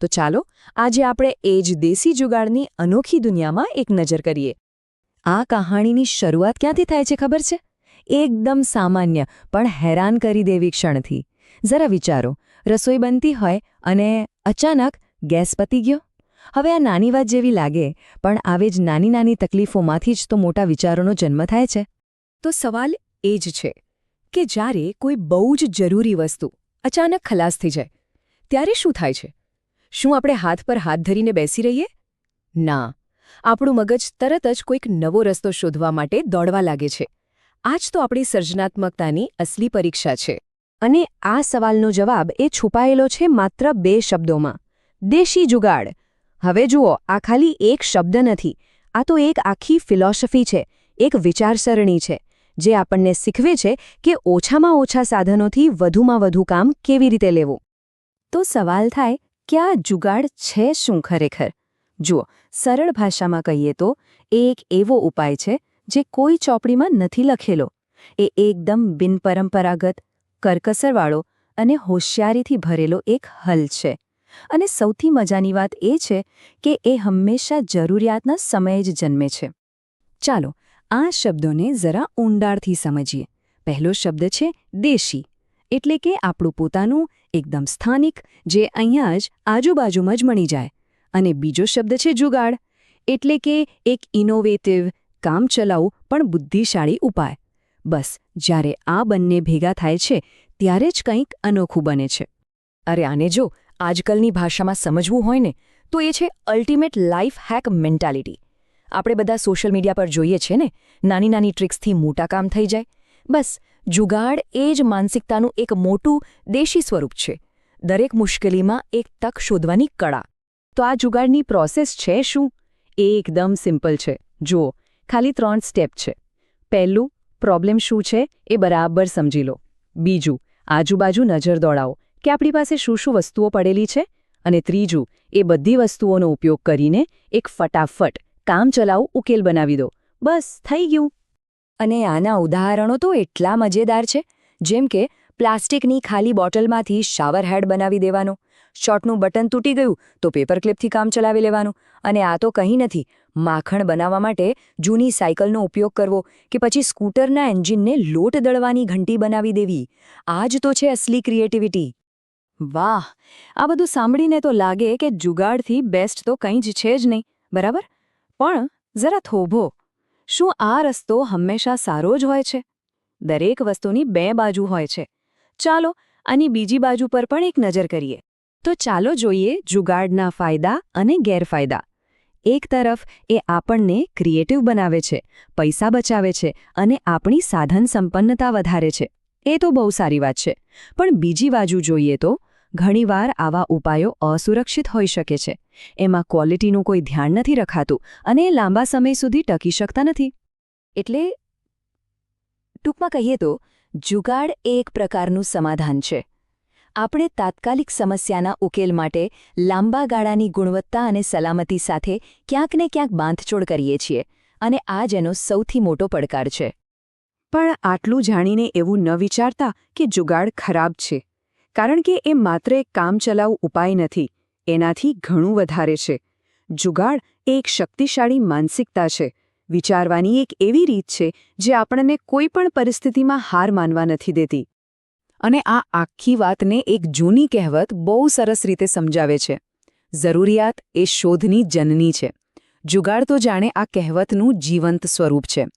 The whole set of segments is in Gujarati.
તો ચાલો આજે આપણે એ જ દેશી જુગાડની અનોખી દુનિયામાં એક નજર કરીએ. આ કહાણીની શરૂઆત ક્યાંથી થાય છે ખબર છે? એકદમ સામાન્ય પણ હેરાન કરી દેવી ક્ષણથી. જરા વિચારો, રસોઈ બનતી હોય અને અચાનક ગેસ પતી ગયો. હવે આ નાની વાત જેવી લાગે, પણ આવી જ નાની નાની તકલીફોમાંથી જ તો મોટા વિચારોનો જન્મ થાય છે. તો સવાલ એ જ છે કે જ્યારે કોઈ બહુ જ જરૂરી વસ્તુ અચાનક ખલાસ થઈ જાય, ત્યારે શું થાય છે? શું આપણે હાથ પર હાથ ધરીને બેસી રહીએ? ના, આપણું મગજ તરત જ કોઈક નવો રસ્તો શોધવા માટે દોડવા લાગે છે. આ જ તો આપણી સર્જનાત્મકતાની અસલી પરીક્ષા છે. અને આ સવાલનો જવાબ એ છુપાયેલો છે માત્ર 2 શબ્દોમાં: દેશી જુગાડ. હવે જુઓ, આ ખાલી એક શબ્દ નથી, આ તો એક આખી ફિલોસોફી છે, એક વિચારસરણી છે, જે આપણને શીખવે છે કે ઓછામાં ઓછા સાધનોથી વધુમાં વધુ કામ કેવી રીતે લેવું. તો સવાલ થાય કે આ જુગાડ છે શું ખરેખર? જુઓ, સરળ ભાષામાં કહીએ તો એ એક એવો ઉપાય છે જે કોઈ ચોપડીમાં નથી લખેલો. એ એકદમ બિનપરંપરાગત, કરકસરવાળો અને હોશિયારીથી ભરેલો એક હલ છે. અને સૌથી મજાની વાત એ છે કે એ હંમેશા જરૂરિયાતના સમયે જ જન્મે છે. ચાલો આ શબ્દોને જરા ઊંડાણથી સમજીએ. પહેલો શબ્દ છે દેશી, એટલે કે આપણું પોતાનું, એકદમ સ્થાનિક, જે અહીંયા જ આજુબાજુમાં જ મળી જાય. અને બીજો શબ્દ છે જુગાડ, એટલે કે એક ઇનોવેટિવ, કામચલાઉ પણ બુદ્ધિશાળી ઉપાય. બસ જ્યારે આ બંને ભેગા થાય છે ત્યારે જ કંઈક અનોખું બને છે. અરે આને જો આજકાલની ભાષામાં સમજવું હોય ને, તો એ છે અલ્ટિમેટ લાઈફ હેક મેન્ટાલિટી. આપણે બધા સોશિયલ મીડિયા પર જોઈએ છે ને, નાની નાની ટ્રિક્સથી મોટા કામ થઈ જાય. બસ જુગાડ એ જ માનસિકતાનું એક મોટું દેશી સ્વરૂપ છે. દરેક મુશ્કેલીમાં એક તક શોધવાની કળા. તો આ જુગાડની પ્રોસેસ છે શું? એ એકદમ સિમ્પલ છે. જુઓ, ખાલી 3 સ્ટેપ છે. પહેલું, પ્રોબ્લેમ શું છે એ બરાબર સમજી લો. બીજું, આજુબાજુ નજર દોડાવો કે આપણી પાસે શું શું વસ્તુઓ પડેલી છે. અને ત્રીજું, એ બધી વસ્તુઓનો ઉપયોગ કરીને એક ફટાફટ કામચલાઉ ઉકેલ બનાવી દો. બસ થઈ ગયું. અને આના ઉદાહરણો તો એટલા મજેદાર છે, જેમ કે પ્લાસ્ટિકની ખાલી બોટલમાંથી શાવર હેડ બનાવી દેવાનો, શોર્ટનું બટન તૂટી ગયું તો પેપર ક્લિપથી કામ ચલાવી લેવાનું. અને આ તો કંઈ નથી, માખણ બનાવવા માટે જૂની સાયકલનો ઉપયોગ કરવો કે પછી સ્કૂટરના એન્જિનને લોટ દળવાની ઘંટી બનાવી દેવી. આ જ તો છે અસલી ક્રિએટિવિટી. વાહ! આ બધું સાંભળીને તો લાગે કે જુગાડથી બેસ્ટ તો કંઈ જ છે જ નહીં, બરાબર? પણ જરા થોભો, શું આ રસ્તો હંમેશા સારો જ હોય છે? દરેક વસ્તુની 2 બાજુ હોય છે. ચાલો આની બીજી બાજુ પર પણ એક નજર કરીએ. તો ચાલો જોઈએ જુગાડના ફાયદા અને ગેરફાયદા. એક તરફ એ આપણને ક્રિએટિવ બનાવે છે, પૈસા બચાવે છે અને આપણી સાધન સંપન્નતા વધારે છે. એ તો બહુ સારી વાત છે. પણ બીજી બાજુ જોઈએ તો ઘણીવાર આવા ઉપાયો અસુરક્ષિત હોઈ શકે છે. એમાં ક્વોલિટીનું કોઈ ધ્યાન નથી રખાતું અને લાંબા સમય સુધી ટકી શકતા નથી. એટલે ટૂંકમાં કહીએ તો જુગાડ એક પ્રકારનું સમાધાન છે. આપણે તાત્કાલિક સમસ્યાના ઉકેલ માટે લાંબા ગાળાની ગુણવત્તા અને સલામતી સાથે ક્યાંક ને ક્યાંક બાંધછોડ કરીએ છીએ. અને આ જ એનો સૌથી મોટો પડકાર છે. પણ આટલું જાણીને એવું ન વિચારતા કે જુગાડ ખરાબ છે. કારણ કે એ માત્ર એક કામચલાઉ ઉપાય નથી, એનાથી ઘણું વધારે છે. જુગાડ એ એક શક્તિશાળી માનસિકતા છે, વિચારવાની એક એવી રીત છે જે આપણને કોઈ પણ પરિસ્થિતિમાં હાર માનવા નથી દેતી. અને આ આખી વાતને એક જૂની કહેવત બહુ સરસ રીતે સમજાવે છે: જરૂરિયાત એ શોધની જનની છે. જુગાડ તો જાણે આ કહેવતનું જીવંત સ્વરૂપ છે.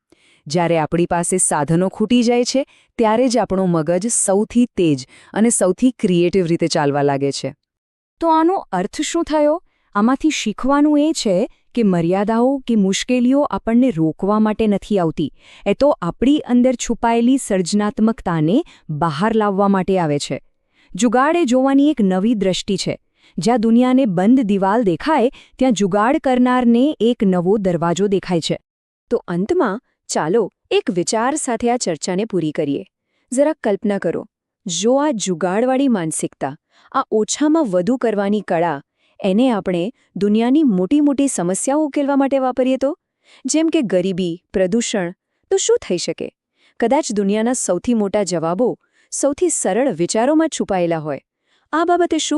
જ્યારે આપણી પાસે સાધનો ખૂટી જાય છે, ત્યારે જ આપણું મગજ સૌથી તેજ અને સૌથી ક્રિએટિવ રીતે ચાલવા લાગે છે. તો આનો અર્થ શું થયો? આમાંથી શીખવાનું એ છે કે મર્યાદાઓ કે મુશ્કેલીઓ આપણને રોકવા માટે નથી આવતી. એ તો આપણી અંદર છુપાયેલી સર્જનાત્મકતાને બહાર લાવવા માટે આવે છે. જુગાડ એ જોવાની એક નવી દ્રષ્ટિ છે. જ્યાં દુનિયાને બંધ દિવાલ દેખાય, ત્યાં જુગાડ કરનારને એક નવો દરવાજો દેખાય છે. તો અંતમાં ચાલો એક વિચાર સાથે આ ચર્ચાને પૂરી કરીએ. જરા કલ્પના કરો, જો આ જુગાડવાળી માનસિકતા, આ ઓછામાં વધુ કરવાની કળા, એને આપણે દુનિયાની મોટી મોટી સમસ્યાઓ ઉકેલવા માટે વાપરીએ તો? જેમ કે ગરીબી, પ્રદૂષણ, તો શું થઈ શકે? કદાચ દુનિયાના સૌથી મોટા જવાબો સૌથી સરળ વિચારોમાં છુપાયેલા હોય. આ બાબતે શું